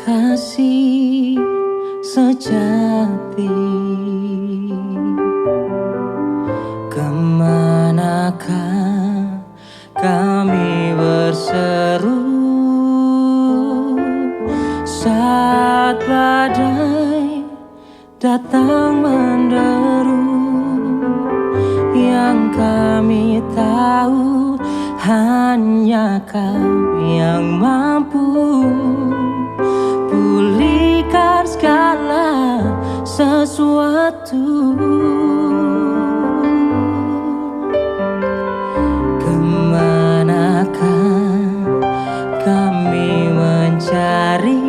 kasih sejati. Kemanakah kami berseru saat badai datang menderu? Yang kami tahu hanya Kau yang mampu pulihkan segala sesuatu. Kemanakah kami mencari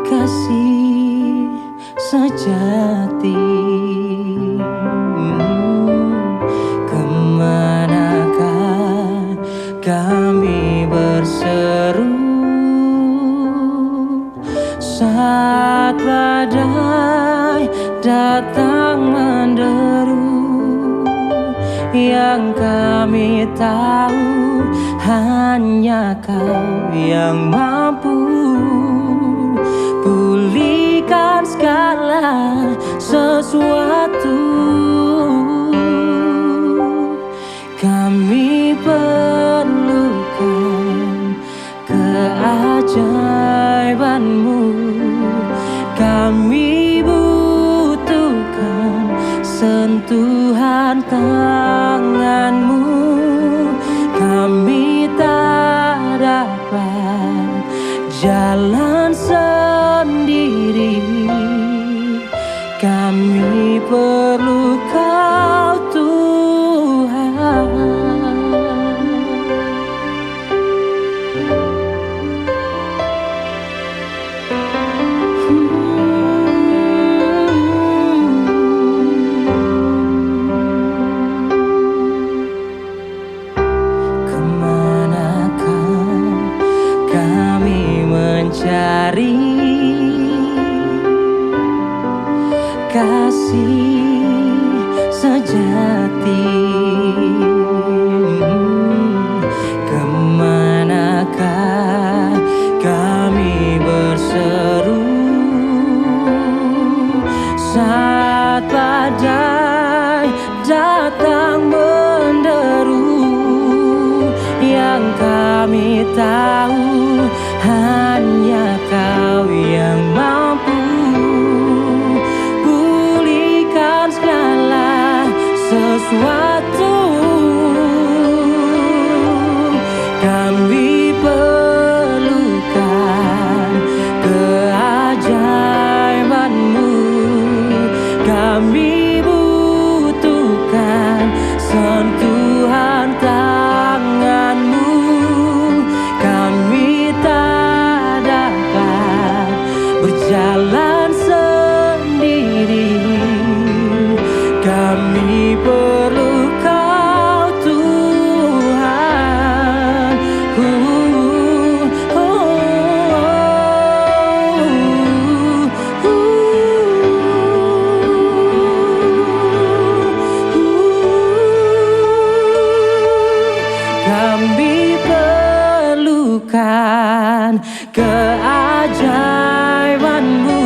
kasih sejati? Kemanakah kami berseru saat badai datang menderu? Yang kami tahu hanya Kau yang mampu pulihkan segala sesuatu. Kami perlukan keajaiban-Mu, kami butuhkan sentuhan tangan-Mu. Kami tak dapat jalan sendiri, kami perlu Kau Tuhan. Kemanakah kami mencari kasih sejati? Kemanakah kami berseru saat badai datang menderu? Yang kami tahu hanya Kau yang mampu pulihkan segala sesuatu. Kami perlukan keajaiban-Mu, kami butuhkan sentuhan tangan-Mu. Kami tak dapat berjalan sendiri, kami perlu Kau Tuhan. Kami perlukan keajaiban-Mu,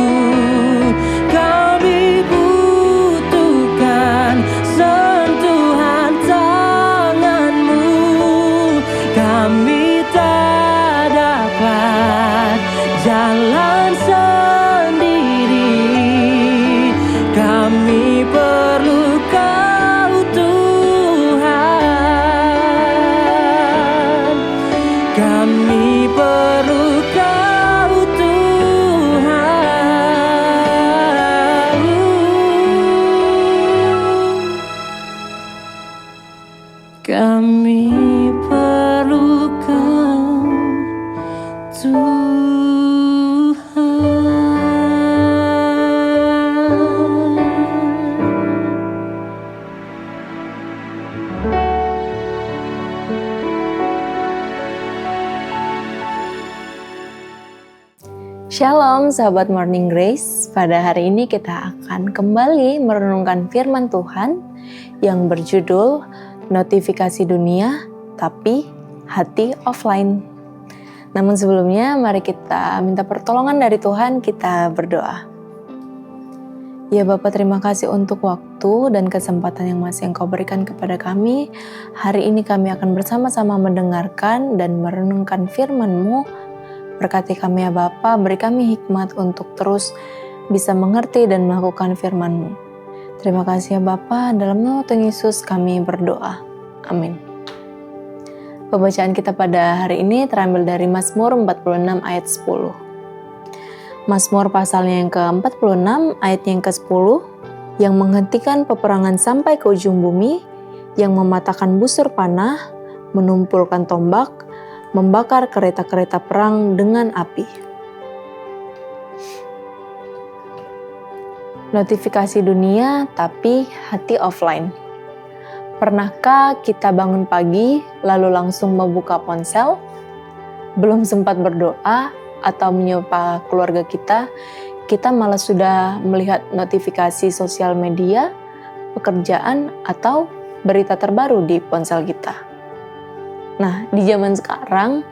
kami butuhkan sentuhan tangan-Mu. Kami tak dapat jalan sendiri, kami perlu Kau Tuhan. Kami perlu Kau Tuhan. Kami perlu Kau Tuhan. Shalom sahabat Morning Grace, pada hari ini kita akan kembali merenungkan firman Tuhan yang berjudul Notifikasi Dunia Tapi Hati Offline. Namun sebelumnya mari kita minta pertolongan dari Tuhan, kita berdoa. Ya Bapa, terima kasih untuk waktu dan kesempatan yang masih Engkau berikan kepada kami. Hari ini kami akan bersama-sama mendengarkan dan merenungkan firman-Mu. Berkati kami ya Bapa, beri kami hikmat untuk terus bisa mengerti dan melakukan firman-Mu. Terima kasih ya Bapa, dalam nama Tuhan Yesus kami berdoa. Amin. Pembacaan kita pada hari ini terambil dari Mazmur 46 ayat 10. Mazmur pasalnya yang ke-46 ayat yang ke-10, yang menghentikan peperangan sampai ke ujung bumi, yang mematahkan busur panah, menumpulkan tombak, membakar kereta-kereta perang dengan api. Notifikasi dunia tapi hati offline. Pernahkah kita bangun pagi lalu langsung membuka ponsel? Belum sempat berdoa atau menyapa keluarga kita malah sudah melihat notifikasi sosial media, pekerjaan, atau berita terbaru di ponsel kita. Nah, di zaman sekarang,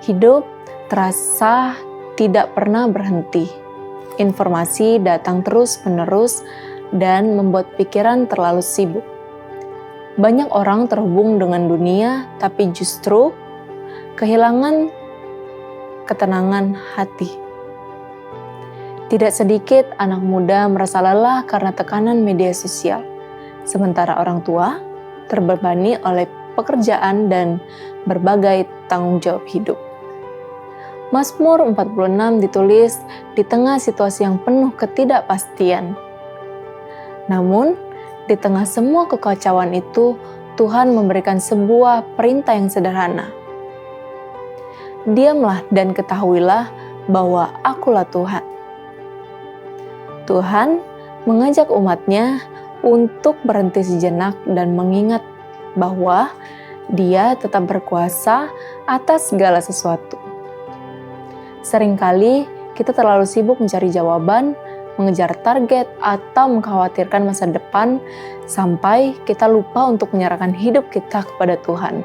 hidup terasa tidak pernah berhenti. Informasi datang terus-menerus dan membuat pikiran terlalu sibuk. Banyak orang terhubung dengan dunia, tapi justru kehilangan ketenangan hati. Tidak sedikit anak muda merasa lelah karena tekanan media sosial, sementara orang tua terbebani oleh pekerjaan dan berbagai tanggung jawab hidup. Mazmur 46 ditulis di tengah situasi yang penuh ketidakpastian. Namun, di tengah semua kekacauan itu, Tuhan memberikan sebuah perintah yang sederhana. Diamlah dan ketahuilah bahwa Akulah Tuhan. Tuhan mengajak umatnya untuk berhenti sejenak dan mengingat bahwa Dia tetap berkuasa atas segala sesuatu. Seringkali kita terlalu sibuk mencari jawaban, mengejar target, atau mengkhawatirkan masa depan sampai kita lupa untuk menyerahkan hidup kita kepada Tuhan.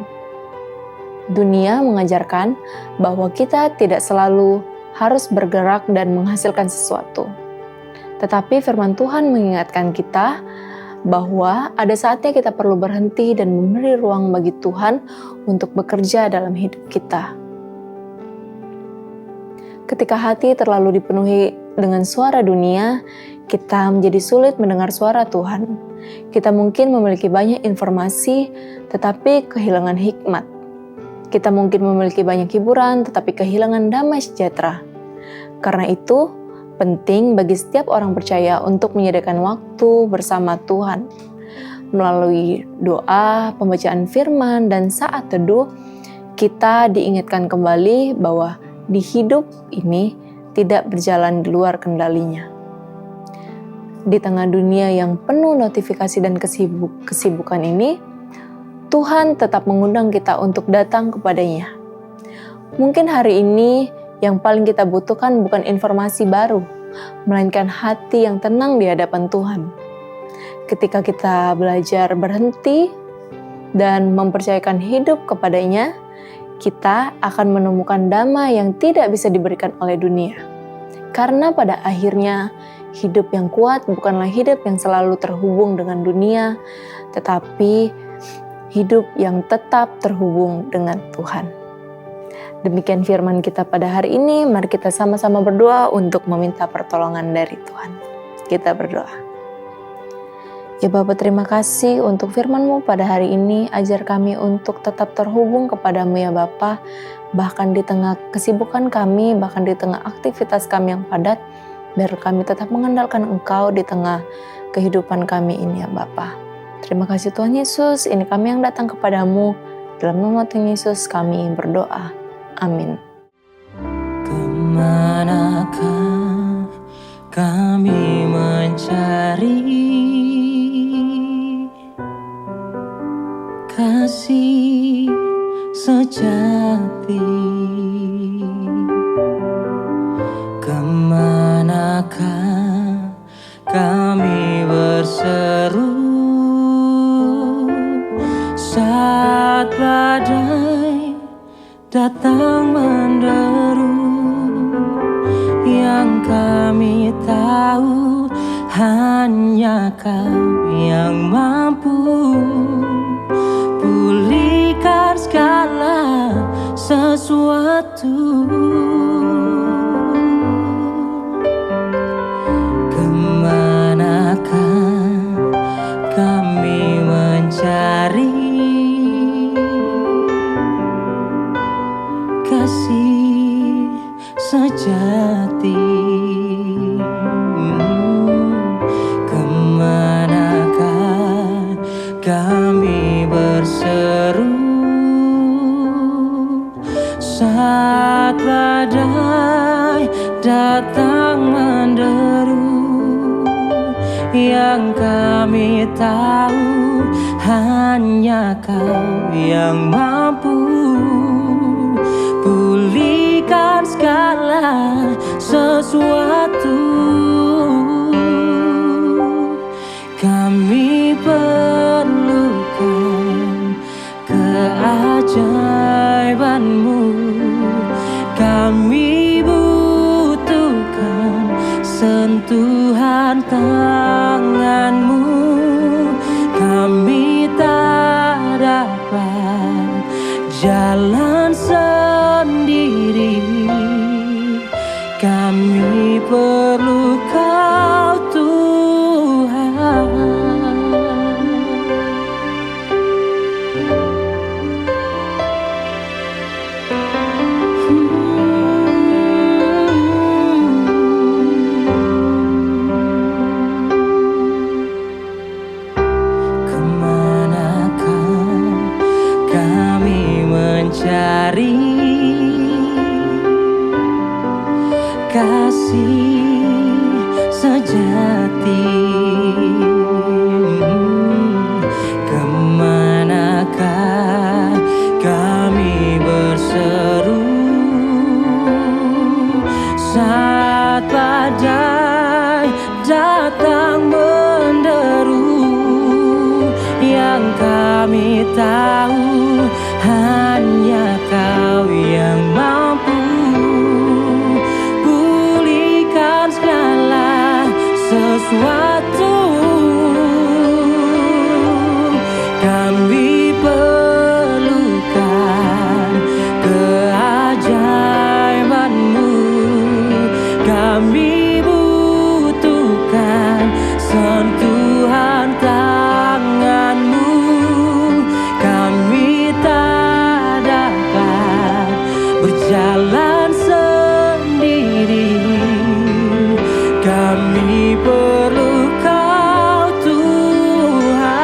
Dunia mengajarkan bahwa kita tidak selalu harus bergerak dan menghasilkan sesuatu. Tetapi firman Tuhan mengingatkan kita bahwa ada saatnya kita perlu berhenti dan memberi ruang bagi Tuhan untuk bekerja dalam hidup kita. Ketika hati terlalu dipenuhi dengan suara dunia, kita menjadi sulit mendengar suara Tuhan. Kita mungkin memiliki banyak informasi, tetapi kehilangan hikmat. Kita mungkin memiliki banyak hiburan, tetapi kehilangan damai sejahtera. Karena itu, penting bagi setiap orang percaya untuk menyediakan waktu bersama Tuhan. Melalui doa, pembacaan firman, dan saat teduh, kita diingatkan kembali bahwa di hidup ini tidak berjalan di luar kendalinya. Di tengah dunia yang penuh notifikasi dan kesibukan ini, Tuhan tetap mengundang kita untuk datang kepadanya. Mungkin hari ini yang paling kita butuhkan bukan informasi baru, melainkan hati yang tenang di hadapan Tuhan. Ketika kita belajar berhenti dan mempercayakan hidup kepadanya, kita akan menemukan damai yang tidak bisa diberikan oleh dunia. Karena pada akhirnya, hidup yang kuat bukanlah hidup yang selalu terhubung dengan dunia, tetapi hidup yang tetap terhubung dengan Tuhan. Demikian firman kita pada hari ini. Mari kita sama-sama berdoa untuk meminta pertolongan dari Tuhan. Kita berdoa. Ya Bapa, terima kasih untuk firman-Mu pada hari ini. Ajar kami untuk tetap terhubung kepadamu ya Bapa. Bahkan di tengah kesibukan kami, bahkan di tengah aktivitas kami yang padat, biar kami tetap mengandalkan Engkau di tengah kehidupan kami ini ya Bapa. Terima kasih Tuhan Yesus, ini kami yang datang kepadamu. Dalam nama Tuhan Yesus kami berdoa. Amin. Kemanakah kami mencari kasih sejati? Kemanakah kami berseru saat badai datang menderu, yang kami tahu hanya Kau yang mampu pulihkan segala sesuatu. Kemanakah kami mencari kasih sejati? Kemanakah kami berseru saat badai datang menderu, yang kami tahu hanya Kau yang mampu pulihkan segala sesuatu. Kami perlukan keajaiban-Mu, kami butuhkan sentuhan tangan-Mu. Kami tak dapat jalan sendiri, kami perlu Kau Tuhan. Kemanakah kami mencari kasih sejati? Kemanakah kami berseru saat badai datang menderu, yang kami tahu hanya Kau yang mampu pulihkan segala sesuatu. Kami perlukan keajaiban-Mu, kami butuhkan sentuhan tangan-Mu. Kami tak dapat berjalan sendiri, kami perlu Kau Tuhan.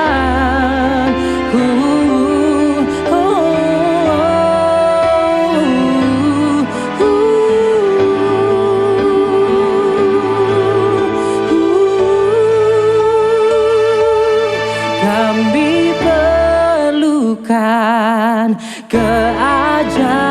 Kami perlukan keajaiban